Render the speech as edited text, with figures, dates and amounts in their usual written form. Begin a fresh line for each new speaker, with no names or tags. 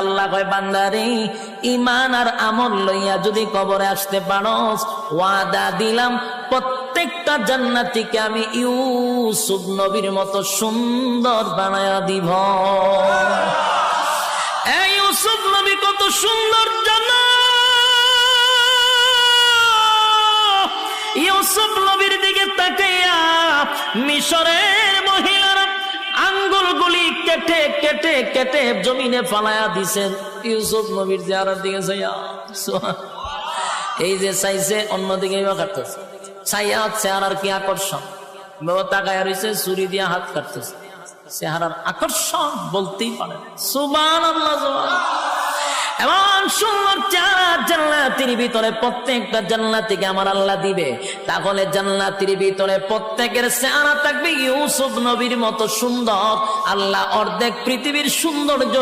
আল্লাহ কয় বান্দারে ঈমান আর আমল লইয়া যদি কবরে আসতে পারোস ওয়াদা দিলাম প্রত্যেকটা জান্নাতীকে আমি ইউসুফ নবীর মতো সুন্দর বানায়া দিব। এই ইউসুফ নবী কত সুন্দর জান্নাত। ইউসুফ নবীর দিকে তাকাইয়া মিশরের মহিলারা আঙ্গুলগুলি কেটে কেটে কেটে জমিনে ফালায়া দিছেন ইউসুফ নবীর চেহারার দিকে চাইয়া। এই যে চাইছে অন্যদিকে কাটতেছে, চাইয়া চেহারার কি আকর্ষণ, বাবা তাকায়া রয়েছে ছুরি দিয়া হাত কাটতেছে, চেহারার আকর্ষণ বলতেই পারে। সুবহানাল্লাহ, এমন সুন্দর চেহারা জান্নাতের ভিতরে প্রত্যেকটা জান্নাতীকে আমার আল্লাহ দিবে। তাহলে জান্নাতের ভিতরে প্রত্যেকের চেহারা থাকবে ইউসুফ নবীর মতো সুন্দর। আল্লাহ অর্ধেক পৃথিবীর সৌন্দর্য